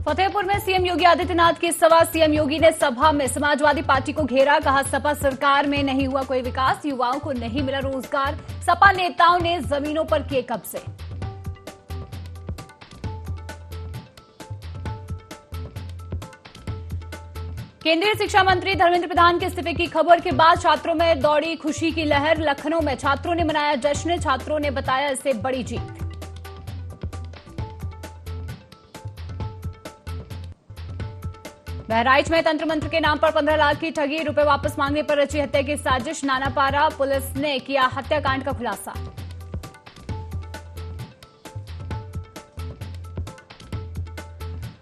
फतेहपुर में सीएम योगी आदित्यनाथ की सभा। सीएम योगी ने सभा में समाजवादी पार्टी को घेरा। कहा, सपा सरकार में नहीं हुआ कोई विकास, युवाओं को नहीं मिला रोजगार, सपा नेताओं ने जमीनों पर किए कब्जे। केंद्रीय शिक्षा मंत्री धर्मेंद्र प्रधान के इस्तीफे की खबर के बाद छात्रों में दौड़ी खुशी की लहर। लखनऊ में छात्रों ने मनाया जश्न। छात्रों ने बताया इसे बड़ी जीत। बहराइच में तंत्र मंत्र के नाम पर 15 लाख की ठगी, रुपए वापस मांगने पर रची हत्या की साजिश। नानापारा पुलिस ने किया हत्याकांड का खुलासा।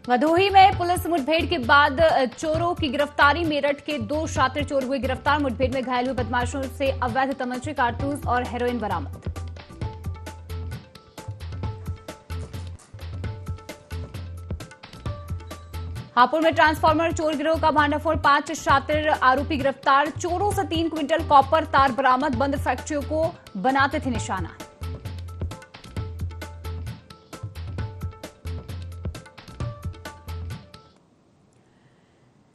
भदोही में पुलिस मुठभेड़ के बाद चोरों की गिरफ्तारी। मेरठ के 2 शातिर चोर हुए गिरफ्तार। मुठभेड़ में घायल हुए बदमाशों से अवैध तमंचे, कारतूस और हेरोइन बरामद। हापुड़ में ट्रांसफार्मर चोर गिरोह का भांडाफोड़। 5 शातिर आरोपी गिरफ्तार। चोरों से 3 क्विंटल कॉपर तार बरामद। बंद फैक्ट्रियों को बनाते थे निशाना।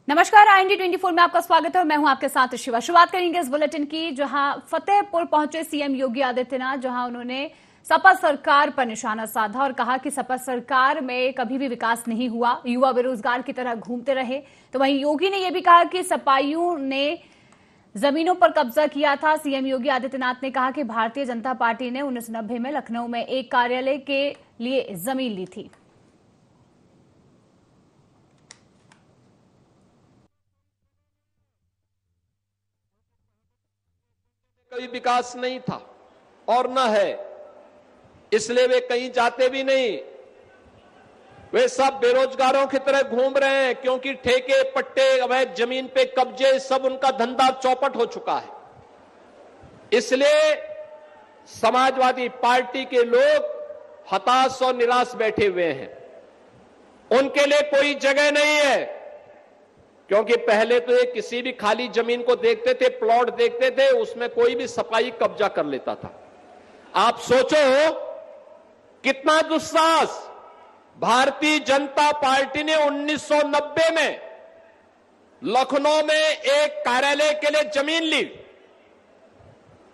नमस्कार, IND 24 में आपका स्वागत है। मैं हूं आपके साथ शिवा। शुरुआत करेंगे इस बुलेटिन की, जहां फतेहपुर पहुंचे सीएम योगी आदित्यनाथ, जहां उन्होंने सपा सरकार पर निशाना साधा और कहा कि सपा सरकार में कभी भी विकास नहीं हुआ, युवा बेरोजगार की तरह घूमते रहे। तो वहीं योगी ने यह भी कहा कि सपाइयों ने जमीनों पर कब्जा किया था। सीएम योगी आदित्यनाथ ने कहा कि भारतीय जनता पार्टी ने 1990 में लखनऊ में एक कार्यालय के लिए जमीन ली थी। कोई विकास नहीं था और न है, इसलिए वे कहीं जाते भी नहीं। वे सब बेरोजगारों की तरह घूम रहे हैं, क्योंकि ठेके पट्टे, अवैध जमीन पे कब्जे, सब उनका धंधा चौपट हो चुका है। इसलिए समाजवादी पार्टी के लोग हताश और निराश बैठे हुए हैं। उनके लिए कोई जगह नहीं है, क्योंकि पहले तो ये किसी भी खाली जमीन को देखते थे, प्लॉट देखते थे, उसमें कोई भी सपाई कब्जा कर लेता था। आप सोचो कितना दुस्साहस। भारतीय जनता पार्टी ने 1990 में लखनऊ में एक कार्यालय के लिए जमीन ली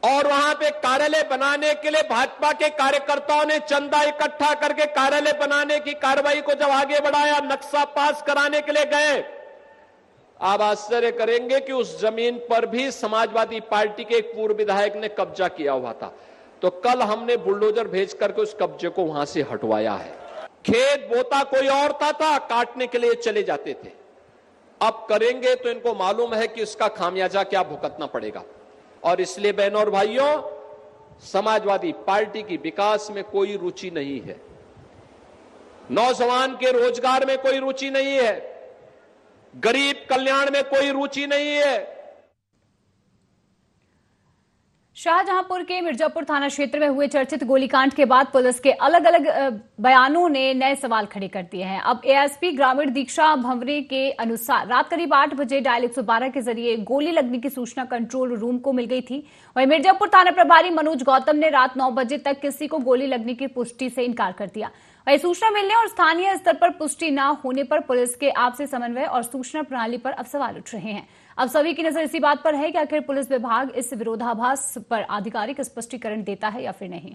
और वहां पे कार्यालय बनाने के लिए भाजपा के कार्यकर्ताओं ने चंदा इकट्ठा करके कार्यालय बनाने की कार्रवाई को जब आगे बढ़ाया, नक्शा पास कराने के लिए गए। आप आश्चर्य करेंगे कि उस जमीन पर भी समाजवादी पार्टी के एक पूर्व विधायक ने कब्जा किया हुआ था। तो कल हमने बुलडोजर भेज करके उस कब्जे को वहां से हटवाया है। खेत बोता कोई और था, काटने के लिए चले जाते थे। अब करेंगे तो इनको मालूम है कि इसका खामियाजा क्या भुगतना पड़ेगा। और इसलिए बहनों और भाइयों, समाजवादी पार्टी की विकास में कोई रुचि नहीं है, नौजवान के रोजगार में कोई रुचि नहीं है, गरीब कल्याण में कोई रुचि नहीं है। शाहजहांपुर के मिर्जापुर थाना क्षेत्र में हुए चर्चित गोलीकांड के बाद पुलिस के अलग अलग बयानों ने नए सवाल खड़े कर दिए हैं। अब एएसपी ग्रामीण दीक्षा भंवरे के अनुसार रात करीब 8 बजे डायल 112 के जरिए गोली लगने की सूचना कंट्रोल रूम को मिल गई थी। वहीं मिर्जापुर थाना प्रभारी मनोज गौतम ने रात 9 बजे तक किसी को गोली लगने की पुष्टि से इनकार कर दिया। वहीं सूचना मिलने और स्थानीय स्तर पर पुष्टि न होने पर पुलिस के आपसी समन्वय और सूचना प्रणाली पर अब सवाल उठ रहे हैं। अब सभी की नजर इसी बात पर है कि आखिर पुलिस विभाग इस विरोधाभास पर आधिकारिक स्पष्टीकरण देता है या फिर नहीं।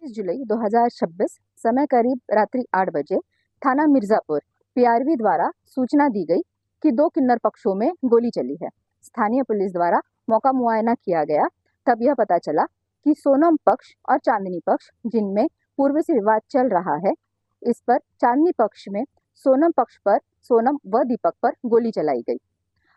20 जुलाई 2026 समय करीब रात्रि 8 बजे थाना मिर्जापुर पीआरवी द्वारा सूचना दी गई कि 2 किन्नर पक्षों में गोली चली है। स्थानीय पुलिस द्वारा मौका मुआयना किया गया, तब यह पता चला कि सोनम पक्ष और चांदनी पक्ष, जिनमें पूर्व से विवाद चल रहा है, इस पर चांदनी पक्ष में सोनम पक्ष पर सोनम व दीपक पर गोली चलाई गई।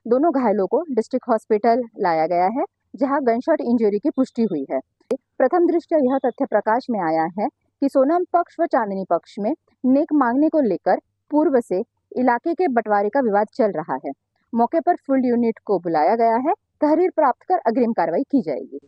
दोनों घायलों को डिस्ट्रिक्ट हॉस्पिटल लाया गया है, जहां गनशॉट इंजरी की पुष्टि हुई है। प्रथम दृष्टया यह तथ्य प्रकाश में आया है कि सोनम पक्ष व चांदनी पक्ष में नेक मांगने को लेकर पूर्व से इलाके के बंटवारे का विवाद चल रहा है। मौके पर फुल यूनिट को बुलाया गया है। तहरीर प्राप्त कर अग्रिम कार्रवाई की जाएगी।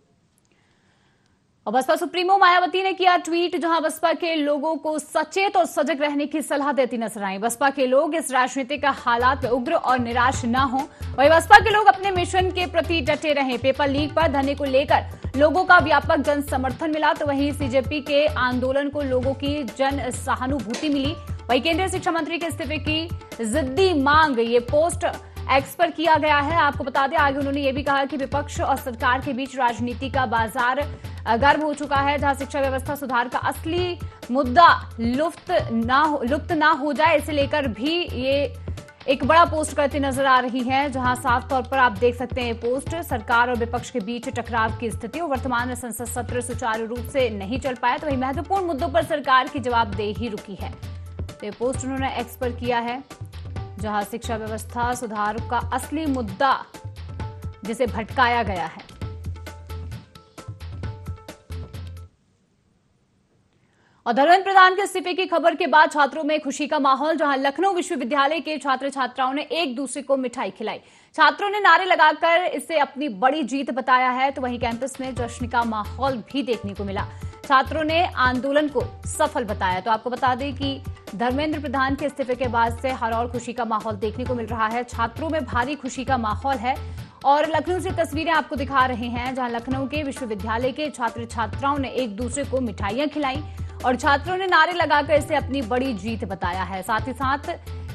और बसपा सुप्रीमो मायावती ने किया ट्वीट, जहां बसपा के लोगों को सचेत और सजग रहने की सलाह देती नजर आई। बसपा के लोग इस राजनीतिक हालात में उग्र और निराश न हो, वहीं बसपा के लोग अपने मिशन के प्रति डटे रहें। पेपर लीक पर धरने को लेकर लोगों का व्यापक जन समर्थन मिला, तो वहीं सीजेपी के आंदोलन को लोगों की जन सहानुभूति मिली। वहीं केंद्रीय शिक्षा मंत्री के इस्तीफे की जिद्दी मांग, ये पोस्ट एक्स पर किया गया है। आपको बता दें, आगे उन्होंने ये भी कहा कि विपक्ष और सरकार के बीच राजनीति का बाजार गर्म हो चुका है, जहां शिक्षा व्यवस्था सुधार का असली मुद्दा लुप्त ना हो जाए, इसे लेकर भी ये एक बड़ा पोस्ट करती नजर आ रही है, जहां साफ तौर पर आप देख सकते हैं ये पोस्ट सरकार और विपक्ष के बीच टकराव की स्थिति और वर्तमान संसद सत्र सुचारू रूप से नहीं चल पाया, तो वही महत्वपूर्ण मुद्दों पर सरकार की जवाबदेही रुकी है। तो ये पोस्ट उन्होंने एक्स पर किया है, जहां शिक्षा व्यवस्था सुधार का असली मुद्दा जिसे भटकाया गया है। और धर्मेंद्र प्रधान के इस्तीफे की खबर के बाद छात्रों में खुशी का माहौल, जहां लखनऊ विश्वविद्यालय के छात्र छात्राओं ने एक दूसरे को मिठाई खिलाई। छात्रों ने नारे लगाकर इसे अपनी बड़ी जीत बताया है, तो वहीं कैंपस में जश्न का माहौल भी देखने को मिला। छात्रों ने आंदोलन को सफल बताया। तो आपको बता दें कि धर्मेंद्र प्रधान के इस्तीफे के बाद से हर और खुशी का माहौल देखने को मिल रहा है। छात्रों में भारी खुशी का माहौल है और लखनऊ से तस्वीरें आपको दिखा रहे हैं, जहां लखनऊ के विश्वविद्यालय के छात्र छात्राओं ने एक दूसरे को मिठाइयां खिलाई और छात्रों ने नारे लगाकर इसे अपनी बड़ी जीत बताया है। साथ ही साथ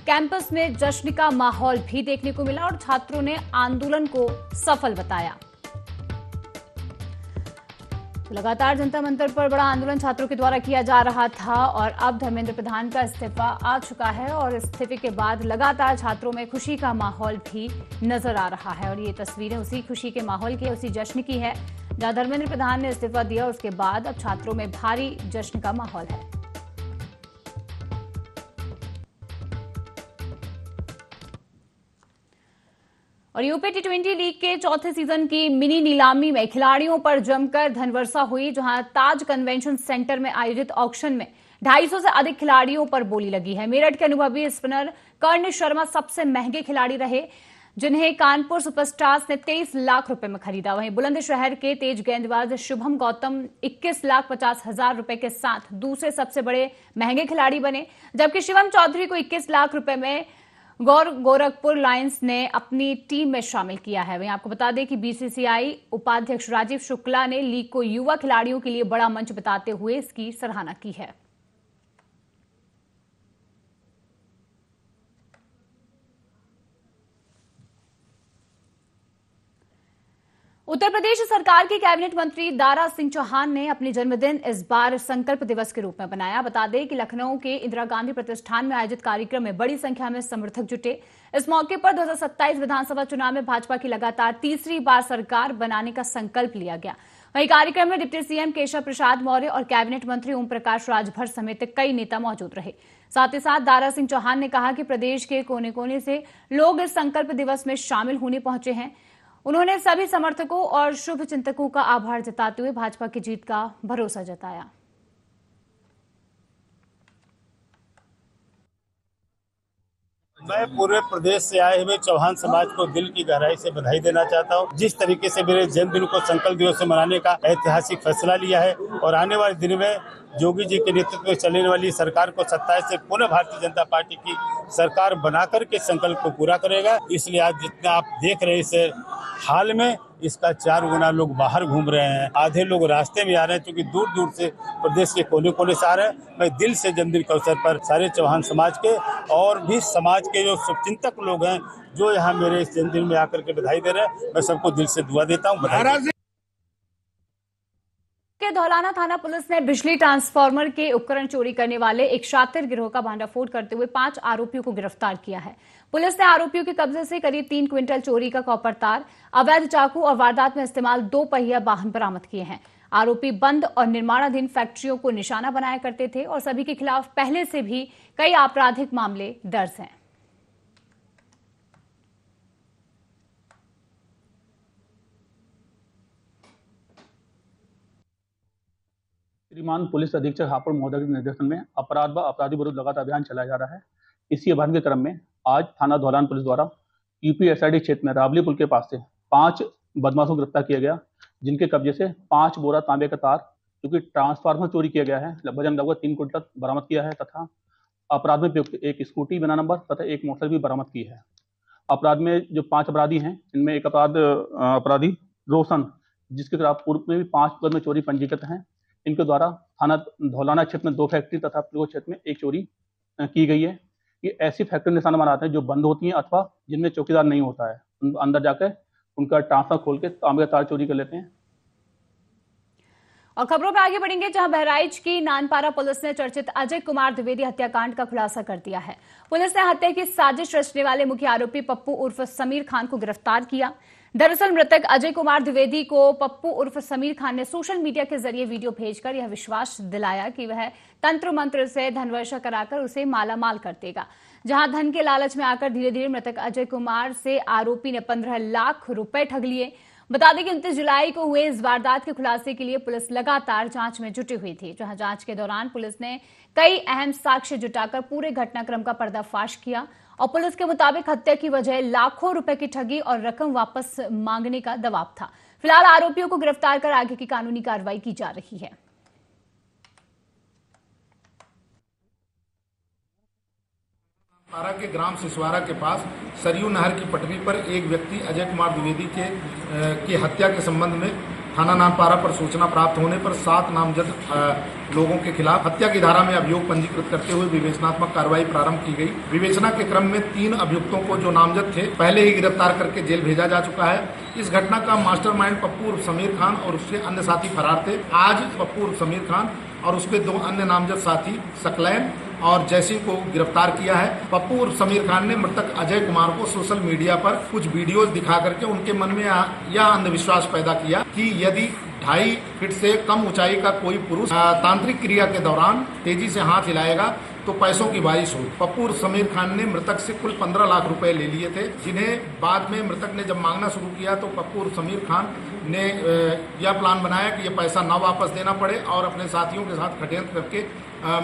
कैंपस में जश्न का माहौल भी देखने को मिला और छात्रों ने आंदोलन को सफल बताया। तो लगातार जंतर मंतर पर बड़ा आंदोलन छात्रों के द्वारा किया जा रहा था और अब धर्मेंद्र प्रधान का इस्तीफा आ चुका है और इस्तीफे के बाद लगातार छात्रों में खुशी का माहौल भी नजर आ रहा है। और ये तस्वीरें उसी खुशी के माहौल की, उसी जश्न की है, जहां धर्मेंद्र प्रधान ने इस्तीफा दिया। उसके बाद अब छात्रों में भारी जश्न का माहौल है। और यूपी टी20 लीग के चौथे सीजन की मिनी नीलामी में खिलाड़ियों पर जमकर धनवर्षा हुई, जहां ताज कन्वेंशन सेंटर में आयोजित ऑक्शन में 250 से अधिक खिलाड़ियों पर बोली लगी है। मेरठ के अनुभवी स्पिनर कर्ण शर्मा सबसे महंगे खिलाड़ी रहे, जिन्हें कानपुर सुपरस्टार्स ने 23 लाख रुपए में खरीदा। वहीं बुलंदशहर के तेज गेंदबाज शुभम गौतम 21,50,000 रुपए के साथ दूसरे सबसे बड़े महंगे खिलाड़ी बने, जबकि शिवम चौधरी को 21 लाख रुपए में गोरखपुर लायंस ने अपनी टीम में शामिल किया है। वहीं आपको बता दें कि बीसीसीआई उपाध्यक्ष राजीव शुक्ला ने लीग को युवा खिलाड़ियों के लिए बड़ा मंच बताते हुए इसकी सराहना की है। उत्तर प्रदेश सरकार के कैबिनेट मंत्री दारा सिंह चौहान ने अपनी जन्मदिन इस बार संकल्प दिवस के रूप में बनाया। बता दें कि लखनऊ के इंदिरा गांधी प्रतिष्ठान में आयोजित कार्यक्रम में बड़ी संख्या में समर्थक जुटे। इस मौके पर 2027 विधानसभा चुनाव में भाजपा की लगातार तीसरी बार सरकार बनाने का संकल्प लिया गया। वहीं कार्यक्रम में डिप्टी सीएम केशव प्रसाद मौर्य और कैबिनेट मंत्री ओम प्रकाश राजभर समेत कई नेता मौजूद रहे। साथ ही साथ दारा सिंह चौहान ने कहा कि प्रदेश के कोने कोने से लोग इस संकल्प दिवस में शामिल होने पहुंचे हैं। उन्होंने सभी समर्थकों और शुभ चिंतकों का आभार जताते हुए भाजपा की जीत का भरोसा जताया। मैं पूरे प्रदेश से आए हुए चौहान समाज को दिल की गहराई से बधाई देना चाहता हूं। जिस तरीके से मेरे जन्मदिन को संकल्प दिवस से मनाने का ऐतिहासिक फैसला लिया है और आने वाले दिन में योगी जी के नेतृत्व में चलने वाली सरकार को 27 से पुनः भारतीय जनता पार्टी की सरकार बनाकर के संकल्प को पूरा करेगा। इसलिए आज जितना आप देख रहे हैं इस हाल में इसका 4 गुना लोग बाहर घूम रहे हैं, आधे लोग रास्ते में आ रहे हैं, क्योंकि दूर दूर से प्रदेश के कोने कोने से आ रहे हैं। मैं दिल से जन्मदिन के अवसर पर सारे चौहान समाज के और भी समाज के जो शुभचिंतक लोग हैं जो यहाँ मेरे इस जन्मदिन में आकर के बधाई दे रहे हैं, मैं सबको दिल से दुआ देता हूँ। के धौलाना थाना पुलिस ने बिजली ट्रांसफार्मर के उपकरण चोरी करने वाले एक शातिर गिरोह का भांडाफोड़ करते हुए 5 आरोपियों को गिरफ्तार किया है। पुलिस ने आरोपियों के कब्जे से करीब 3 क्विंटल चोरी का कॉपर तार, अवैध चाकू और वारदात में इस्तेमाल 2 पहिया वाहन बरामद किए हैं। आरोपी बंद और निर्माणाधीन फैक्ट्रियों को निशाना बनाया करते थे और सभी के खिलाफ पहले से भी कई आपराधिक मामले दर्ज हैं। श्रीमान पुलिस अधीक्षक हापुड़ महोदय के निर्देशन में अपराध व अपराधी विरुद्ध लगातार अभियान चलाया जा रहा है। इसी अभियान के क्रम में आज थाना धौलान पुलिस द्वारा यूपी एसआईडी क्षेत्र में रावली पुल के पास से 5 बदमाशों को गिरफ्तार किया गया, जिनके कब्जे से 5 बोरा तांबे का तार, क्योंकि ट्रांसफार्मर चोरी किया गया है, वजन लगभग 3 क्विंटल बरामद किया है तथा अपराध में प्रयुक्त एक स्कूटी बिना नंबर तथा एक मोटरसाइकिल भी बरामद की है। अपराध में जो 5 अपराधी हैं, इनमें एक अपराधी रोशन, जिसके खिलाफ पूर्व में भी 5 मुकदमे चोरी पंजीकृत हैं। इनके द्वारा थाना धौलाना क्षेत्र में 2 फैक्ट्री तथा पिलखुवा क्षेत्र में 1 चोरी की गई है। ये ऐसी फैक्ट्री निशाना बनाते हैं जो बंद होती हैं अथवा जिनमें चौकीदार नहीं होता है। अंदर जाकर उनका ट्रांसफर खोल के तांबे का तार चोरी कर लेते हैं। और खबरों में आगे बढ़ेंगे, जहां बहराइच की नानपारा पुलिस ने चर्चित अजय कुमार द्विवेदी हत्याकांड का खुलासा कर दिया है। पुलिस ने हत्या की साजिश रचने वाले मुख्य आरोपी पप्पू उर्फ समीर खान को गिरफ्तार किया। दरअसल मृतक अजय कुमार द्विवेदी को पप्पू उर्फ समीर खान ने सोशल मीडिया के जरिए वीडियो भेजकर यह विश्वास दिलाया कि वह तंत्र मंत्र से धनवर्षा कराकर उसे मालामाल कर देगा। जहां धन के लालच में आकर धीरे धीरे मृतक अजय कुमार से आरोपी ने 15 लाख रुपए ठग लिए। बता दें कि 29 जुलाई को हुए इस वारदात के खुलासे के लिए पुलिस लगातार जांच में जुटी हुई थी, जहां जांच के दौरान पुलिस ने कई अहम साक्ष्य जुटाकर पूरे घटनाक्रम का पर्दाफाश किया। और पुलिस के मुताबिक हत्या की वजह लाखों रुपए की ठगी और रकम वापस मांगने का दबाव था। फिलहाल आरोपियों को गिरफ्तार कर आगे की कानूनी कार्रवाई की जा रही है। पारा के ग्राम सिसवारा के पास सरयू नहर की पटरी पर एक व्यक्ति अजय कुमार द्विवेदी की हत्या के संबंध में थाना नानपारा पर सूचना प्राप्त होने पर 7 नामजद लोगों के खिलाफ हत्या की धारा में अभियोग पंजीकृत करते हुए विवेचनात्मक कार्रवाई प्रारंभ की गई। विवेचना के क्रम में 3 अभियुक्तों को जो नामजद थे पहले ही गिरफ्तार करके जेल भेजा जा चुका है। इस घटना का मास्टरमाइंड पप्पू उर्फ समीर खान और उसके अन्य साथी फरार थे। आज पप्पू उर्फ समीर खान और उसके 2 अन्य नामजद साथी सकलैन और जैसी को गिरफ्तार किया है। पप्पू उर्फ समीर खान ने मृतक अजय कुमार को सोशल मीडिया पर कुछ वीडियोज दिखा करके उनके मन में यह अंधविश्वास पैदा किया कि यदि 2.5 फीट से कम ऊंचाई का कोई पुरुष तांत्रिक क्रिया के दौरान तेजी से हाथ हिलाएगा तो पैसों की बारिश हो। पप्पू उर्फ समीर खान ने मृतक से कुल 15 लाख रुपए ले लिए थे, जिन्हें बाद में मृतक ने जब मांगना शुरू किया तो पप्पू उर्फ समीर खान ने यह प्लान बनाया कि यह पैसा न वापस देना पड़े और अपने साथियों के साथ षड्यंत्र करके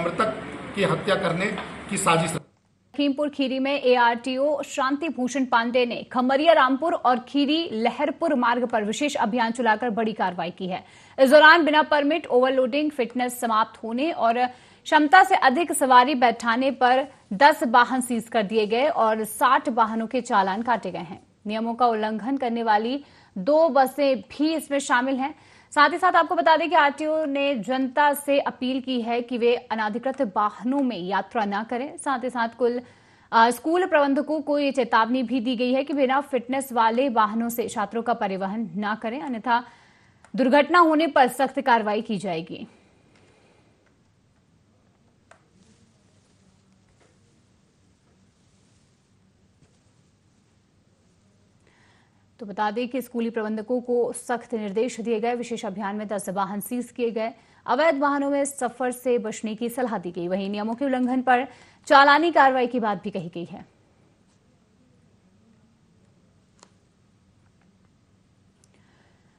मृतक की हत्या करने की साजिश। लखीमपुर खीरी में एआरटीओ शांति भूषण पांडे ने खमरिया रामपुर और खीरी लहरपुर मार्ग पर विशेष अभियान चलाकर बड़ी कार्रवाई की है। इस दौरान बिना परमिट, ओवरलोडिंग, फिटनेस समाप्त होने और क्षमता से अधिक सवारी बैठाने पर 10 वाहन सीज कर दिए गए और 60 वाहनों के चालान काटे गए हैं। नियमों का उल्लंघन करने वाली 2 बसें भी इसमें शामिल हैं। साथ ही साथ आपको बता दें कि आरटीओ ने जनता से अपील की है कि वे अनाधिकृत वाहनों में यात्रा न करें। साथ ही साथ स्कूल प्रबंधकों को ये चेतावनी भी दी गई है कि बिना फिटनेस वाले वाहनों से छात्रों का परिवहन न करें, अन्यथा दुर्घटना होने पर सख्त कार्रवाई की जाएगी। तो बता दें कि स्कूली प्रबंधकों को सख्त निर्देश दिए गए। विशेष अभियान में 10 वाहन सीज किए गए। अवैध वाहनों में सफर से बचने की सलाह दी गई। वहीं नियमों के उल्लंघन पर चालानी कार्रवाई की बात भी कही गई है।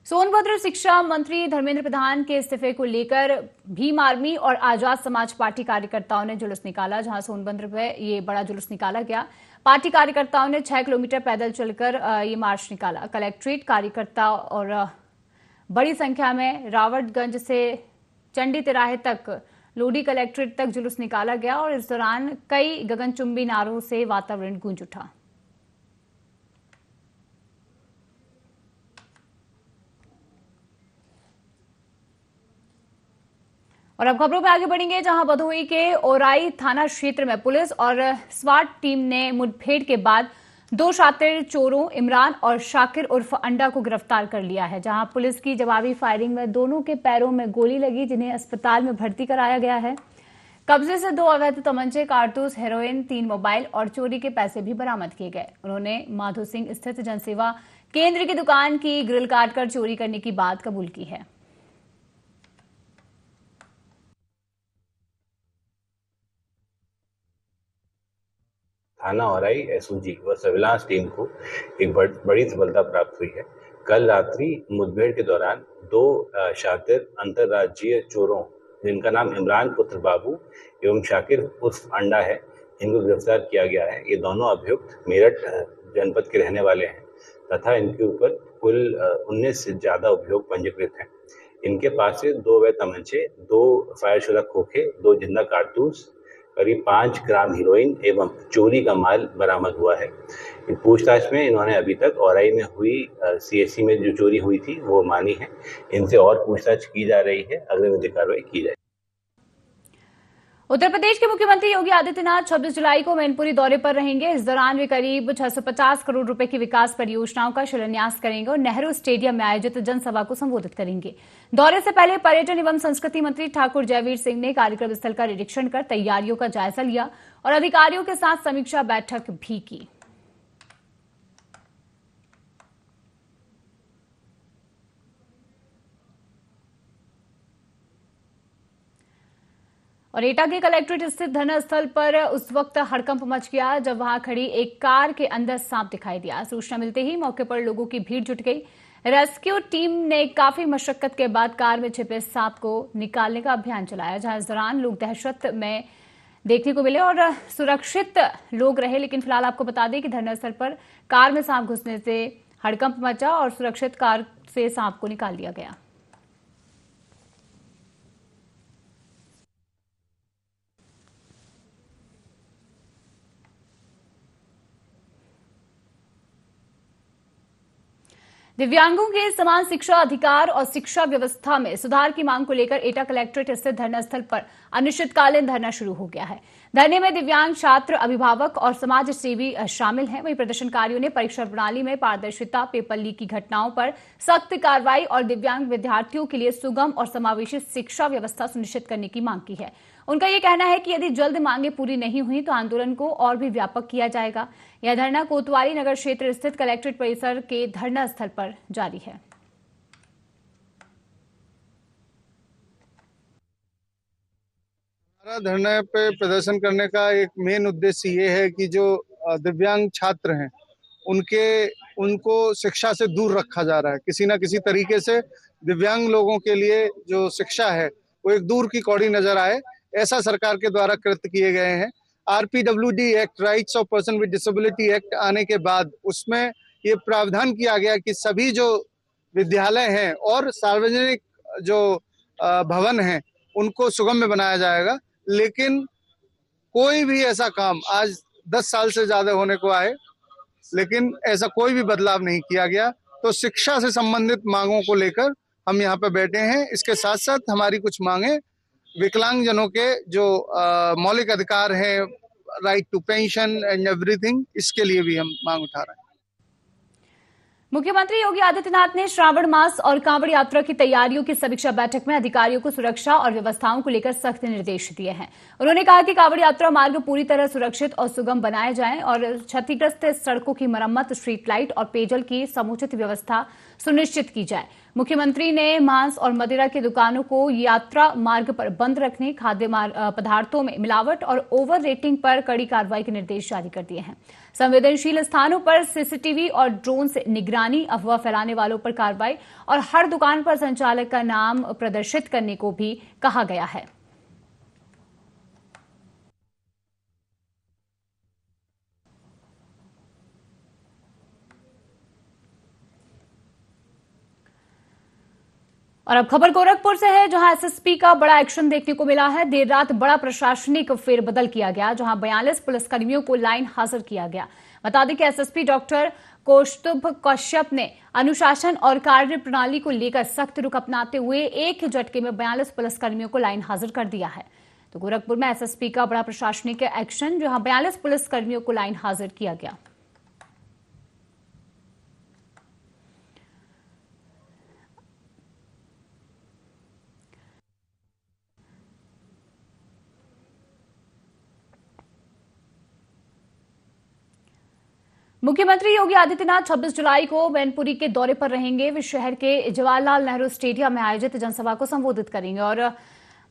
सोनभद्र शिक्षा मंत्री धर्मेंद्र प्रधान के इस्तीफे को लेकर भीम आर्मी और आजाद समाज पार्टी कार्यकर्ताओं ने जुलूस निकाला। जहां सोनभद्र में ये बड़ा जुलूस निकाला गया। पार्टी कार्यकर्ताओं ने 6 किलोमीटर पैदल चलकर ये मार्च निकाला। कलेक्ट्रेट कार्यकर्ता और बड़ी संख्या में रावटगंज से चंडी तिराहे तक लोधी कलेक्ट्रेट तक जुलूस निकाला गया और इस दौरान कई गगनचुंबी नारों से वातावरण गूंज उठा। और अब खबरों में आगे बढ़ेंगे, जहां भदोही के ओराई थाना क्षेत्र में पुलिस और स्वाट टीम ने मुठभेड़ के बाद 2 शातिर चोरों इमरान और शाकिर उर्फ अंडा को गिरफ्तार कर लिया है। जहां पुलिस की जवाबी फायरिंग में दोनों के पैरों में गोली लगी, जिन्हें अस्पताल में भर्ती कराया गया है। कब्जे से 2 अवैध तमंचे, कारतूस, हेरोइन, 3 मोबाइल और चोरी के पैसे भी बरामद किए गए। उन्होंने माधो सिंह स्थित जनसेवा केंद्र की दुकान की ग्रिल काटकर चोरी करने की बात कबूल की है। थाना औराई एसओजी व सर्विलांस टीम को एक बड़ी सफलता प्राप्त हुई है। कल रात्रि मुठभेड़ के दौरान 2 शातिर अंतर्राज्यीय चोरों, जिनका नाम इमरान पुत्र बाबू एवं शाकिर उर्फ अंडा है, इनको गिरफ्तार किया गया है। ये दोनों अभियुक्त मेरठ जनपद के रहने वाले हैं तथा इनके ऊपर कुल 19 से ज्यादा अभियोग पंजीकृत हैं। इनके पास से 2 अवैध तमंचे, 2 फायरशुदा खोखे, 2 जिंदा कारतूस, करीब 5 ग्राम हीरोइन एवं चोरी का माल बरामद हुआ है। इन पूछताछ में इन्होंने अभी तक औराई में हुई CSC में जो चोरी हुई थी वो मानी है। इनसे और पूछताछ की जा रही है, अगली विधिक कार्रवाई की जाए। उत्तर प्रदेश के मुख्यमंत्री योगी आदित्यनाथ 26 जुलाई को मैनपुरी दौरे पर रहेंगे। इस दौरान वे करीब 650 करोड़ रुपए की विकास परियोजनाओं का शिलान्यास करेंगे और नेहरू स्टेडियम में आयोजित जनसभा को संबोधित करेंगे। दौरे से पहले पर्यटन एवं संस्कृति मंत्री ठाकुर जयवीर सिंह ने कार्यक्रम स्थल का निरीक्षण कर तैयारियों का जायजा लिया और अधिकारियों के साथ समीक्षा बैठक भी की। और एटा के कलेक्ट्रेट स्थित धरना स्थल पर उस वक्त हड़कंप मच गया जब वहां खड़ी एक कार के अंदर सांप दिखाई दिया। सूचना मिलते ही मौके पर लोगों की भीड़ जुट गई। रेस्क्यू टीम ने काफी मशक्कत के बाद कार में छिपे सांप को निकालने का अभियान चलाया, जहां इस दौरान लोग दहशत में देखने को मिले और सुरक्षित लोग रहे। लेकिन फिलहाल आपको बता दें कि धरना स्थल पर कार में सांप घुसने से हड़कंप मचा और सुरक्षित कार से सांप को निकाल लिया गया। दिव्यांगों के समान शिक्षा अधिकार और शिक्षा व्यवस्था में सुधार की मांग को लेकर एटा कलेक्ट्रेट स्थित धरना स्थल पर अनिश्चितकालीन धरना शुरू हो गया है। धरने में दिव्यांग छात्र, अभिभावक और समाज सेवी शामिल हैं। वहीं प्रदर्शनकारियों ने परीक्षा प्रणाली में पारदर्शिता, पेपर लीक की घटनाओं पर सख्त कार्रवाई और दिव्यांग विद्यार्थियों के लिए सुगम और समावेशी शिक्षा व्यवस्था सुनिश्चित करने की मांग की है। उनका यह कहना है कि यदि जल्द मांगे पूरी नहीं हुई तो आंदोलन को और भी व्यापक किया जाएगा। यह धरना कोतवाली नगर क्षेत्र स्थित कलेक्ट्रेट परिसर के धरना स्थल पर जारी है। हमारा धरने पे प्रदर्शन करने का एक मेन उद्देश्य ये है कि जो दिव्यांग छात्र हैं उनको शिक्षा से दूर रखा जा रहा है। किसी ना किसी तरीके से दिव्यांग लोगों के लिए जो शिक्षा है वो एक दूर की कौड़ी नजर आए, ऐसा सरकार के द्वारा कृत्य किए गए हैं। RPWD act, rights of person with disability act आने के बाद उसमें ये प्रावधान किया गया कि सभी जो विद्यालय हैं और सार्वजनिक जो भवन हैं उनको सुगम्य बनाया जाएगा। लेकिन कोई भी ऐसा काम आज 10 साल से ज्यादा होने को आए, लेकिन ऐसा कोई भी बदलाव नहीं किया गया। तो शिक्षा से संबंधित मांगों को लेकर हम यहाँ पे बैठे हैं। इसके साथ साथ हमारी कुछ मांगे, विकलांगजनों के जो मौलिक अधिकार हैं, right to pension and everything, इसके लिए भी हम मांग उठा रहे हैं। मुख्यमंत्री योगी आदित्यनाथ ने श्रावण मास और कांवड़ यात्रा की तैयारियों की समीक्षा बैठक में अधिकारियों को सुरक्षा और व्यवस्थाओं को लेकर सख्त निर्देश दिए हैं। उन्होंने कहा कि कांवड़ यात्रा मार्ग पूरी तरह सुरक्षित और सुगम बनाए जाएं और क्षतिग्रस्त सड़कों की मरम्मत, स्ट्रीट लाइट और पेयजल की समुचित व्यवस्था सुनिश्चित की जाए। मुख्यमंत्री ने मांस और मदिरा की दुकानों को यात्रा मार्ग पर बंद रखने, खाद्य पदार्थों में मिलावट और ओवर रेटिंग पर कड़ी कार्रवाई के निर्देश जारी कर दिए हैं। संवेदनशील स्थानों पर CCTV और ड्रोन से निगरानी, अफवाह फैलाने वालों पर कार्रवाई और हर दुकान पर संचालक का नाम प्रदर्शित करने को भी कहा गया है। और अब खबर गोरखपुर से है, जहां SSP का बड़ा एक्शन देखने को मिला है। देर रात बड़ा प्रशासनिक फेरबदल किया गया, जहां 42 पुलिसकर्मियों को लाइन हाजिर किया गया। बता दें कि SSP डॉक्टर कौस्तुभ कश्यप ने अनुशासन और कार्य प्रणाली को लेकर सख्त रुख अपनाते हुए एक झटके में 42 पुलिसकर्मियों को लाइन हाजिर कर दिया है। तो गोरखपुर में SSP का बड़ा प्रशासनिक एक्शन, जहां 42 पुलिसकर्मियों को लाइन हाजिर किया गया। मुख्यमंत्री योगी आदित्यनाथ 26 जुलाई को मैनपुरी के दौरे पर रहेंगे। वे शहर के जवाहरलाल नेहरू स्टेडियम में आयोजित जनसभा को संबोधित करेंगे और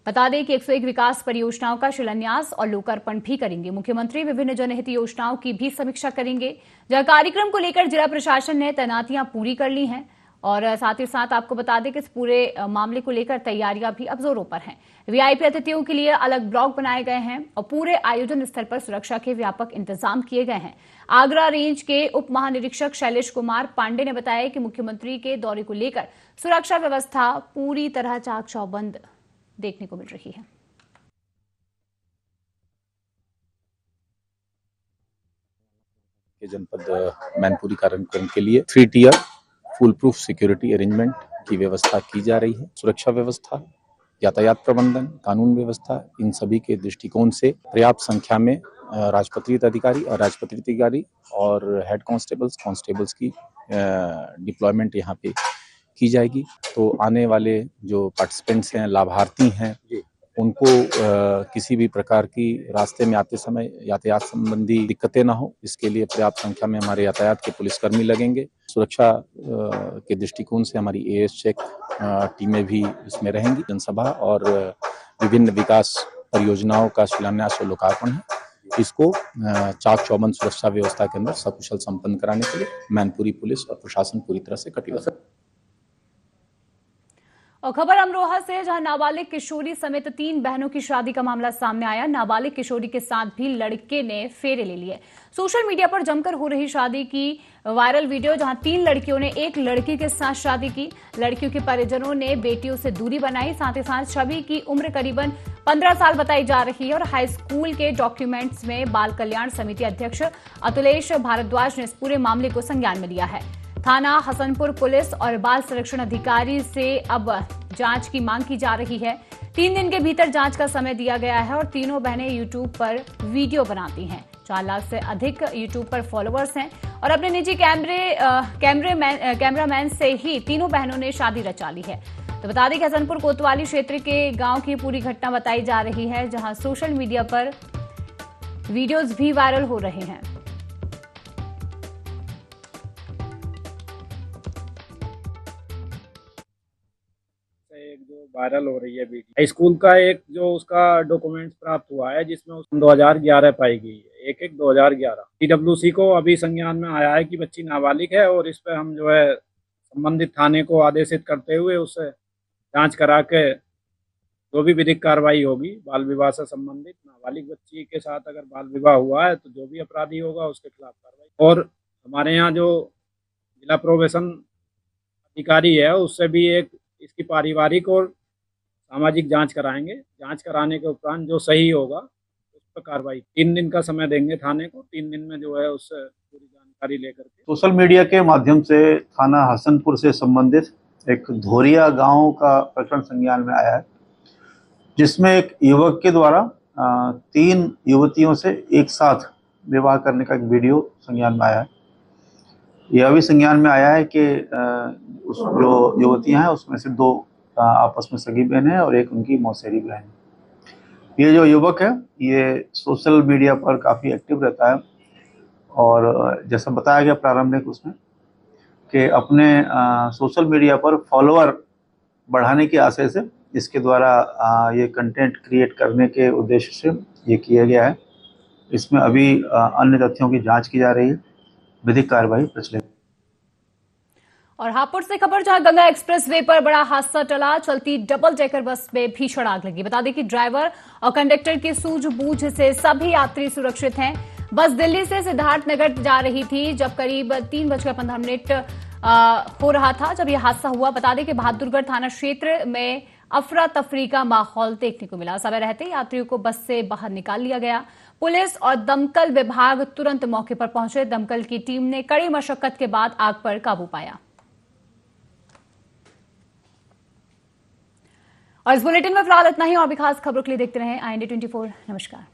बता दें कि 101 विकास परियोजनाओं का शिलान्यास और लोकार्पण भी करेंगे। मुख्यमंत्री विभिन्न जनहित योजनाओं की भी समीक्षा करेंगे। जहां कार्यक्रम को लेकर जिला प्रशासन ने तैनातियां पूरी कर ली हैं और साथ ही साथ आपको बता दें कि इस पूरे मामले को लेकर तैयारियां भी अब जोरों पर हैं। वीआईपी अतिथियों के लिए अलग ब्लॉक बनाए गए हैं और पूरे आयोजन स्थल पर सुरक्षा के व्यापक इंतजाम किए गए हैं। आगरा रेंज के उप महानिरीक्षक शैलेश कुमार पांडे ने बताया कि मुख्यमंत्री के दौरे को लेकर सुरक्षा व्यवस्था पूरी तरह चाक चौबंद देखने को मिल रही है। जनपद मैनपुरी कार्यक्रम के लिए 3 tier full proof security arrangement की व्यवस्था की जा रही है। सुरक्षा व्यवस्था, यातायात प्रबंधन, कानून व्यवस्था, इन सभी के दृष्टिकोण से पर्याप्त संख्या में राजपत्रित अधिकारी और राजपत्रित अधिकारी और हेड कांस्टेबल्स की डिप्लॉयमेंट यहाँ पे की जाएगी। तो आने वाले जो पार्टिसिपेंट्स हैं, लाभार्थी हैं, उनको किसी भी प्रकार की रास्ते में आते समय यातायात संबंधी दिक्कतें ना हो, इसके लिए पर्याप्त संख्या में हमारे यातायात के पुलिसकर्मी लगेंगे। सुरक्षा के दृष्टिकोण से हमारी एएस चेक टीमें भी इसमें रहेंगी। जनसभा और विभिन्न विकास परियोजनाओं का शिलान्यास और लोकार्पण है। इसको चाक चौबंद सुरक्षा व्यवस्था के अंदर सकुशल संपन्न कराने के लिए मैनपुरी पुलिस और प्रशासन पूरी तरह से कटिबद्ध है। और खबर अमरोहा से, जहां नाबालिग किशोरी समेत 3 बहनों की शादी का मामला सामने आया। नाबालिग किशोरी के साथ भी लड़के ने फेरे ले लिए। सोशल मीडिया पर जमकर हो रही शादी की वायरल वीडियो, जहां 3 लड़कियों ने एक लड़की के साथ शादी की। लड़कियों के परिजनों ने बेटियों से दूरी बनाई। साथ ही साथ छवि की उम्र करीबन 15 साल बताई जा रही है और हाई स्कूल के डॉक्यूमेंट्स में बाल कल्याण समिति अध्यक्ष अतुलेश भारद्वाज ने इस पूरे मामले को संज्ञान में लिया है। थाना हसनपुर पुलिस और बाल संरक्षण अधिकारी से अब जांच की मांग की जा रही है। 3 दिन के भीतर जांच का समय दिया गया है और तीनों बहनें यूट्यूब पर वीडियो बनाती हैं। 4 लाख से अधिक यूट्यूब पर फॉलोअर्स हैं और अपने निजी कैमरामैन से ही तीनों बहनों ने शादी रचा ली है। तो बता दें कि हसनपुर कोतवाली क्षेत्र के गांव की पूरी घटना बताई जा रही है, जहां सोशल मीडिया पर वीडियोज भी वायरल हो रहे हैं। वायरल हो रही है वीडियो। स्कूल का एक जो उसका डॉक्यूमेंट्स प्राप्त हुआ है, जिसमें 2011 पाई गई है, 1/1/2011। TWC को अभी संज्ञान में आया है कि बच्ची नाबालिग है और इस पर हम जो है संबंधित थाने को आदेशित करते हुए उससे जांच करा के जो भी विधिक कार्रवाई होगी बाल विवाह से संबंधित, नाबालिग बच्ची के साथ अगर बाल विवाह हुआ है तो जो भी अपराधी होगा उसके खिलाफ कार्रवाई। और हमारे यहाँ जो जिला प्रोबेशन अधिकारी है उससे भी एक इसकी पारिवारिक और सामाजिक जांच कराएंगे। जांच कराने के उपरांत जो सही होगा उस पर कार्रवाई। 3 दिन का समय देंगे थाने को। 3 दिन में जो है उससे पूरी जानकारी लेकर के सोशल मीडिया के माध्यम से थाना हसनपुर से संबंधित एक धोरिया गांव का प्रकरण संज्ञान में आया है, जिसमें एक युवक के द्वारा 3 युवतियों से एक साथ विवाह करने का एक वीडियो संज्ञान में आया है। यह भी संज्ञान में आया है कि उस जो युवतियां हैं उसमें से 2 आपस में सगी बहन है और एक उनकी मौसेरी बहन है। ये जो युवक है ये सोशल मीडिया पर काफ़ी एक्टिव रहता है और जैसा बताया गया प्रारंभिक उसमें कि अपने सोशल मीडिया पर फॉलोअर बढ़ाने के आशय से इसके द्वारा ये कंटेंट क्रिएट करने के उद्देश्य से ये किया गया है। इसमें अभी अन्य तथ्यों की जांच की जा रही है। विधिक कार्रवाई प्रचलित। और हापुड़ से खबर, जहां गंगा एक्सप्रेसवे पर बड़ा हादसा टला। चलती डबल डेकर बस में भीषण आग लगी। बता दें कि ड्राइवर और कंडक्टर की सूझबूझ से सभी यात्री सुरक्षित हैं। बस दिल्ली से सिद्धार्थनगर जा रही थी जब करीब 3:15 हो रहा था जब यह हादसा हुआ। बता दें कि बहादुरगढ़ थाना क्षेत्र में अफरा तफरी का माहौल देखने को मिला। समय रहते यात्रियों को बस से बाहर निकाल लिया गया। पुलिस और दमकल विभाग तुरंत मौके पर पहुंचे। दमकल की टीम ने कड़ी मशक्कत के बाद आग पर काबू पाया। और इस बुलेटिन में फिलहाल इतना ही। और भी खास खबरों के लिए देखते रहें IND 24। नमस्कार।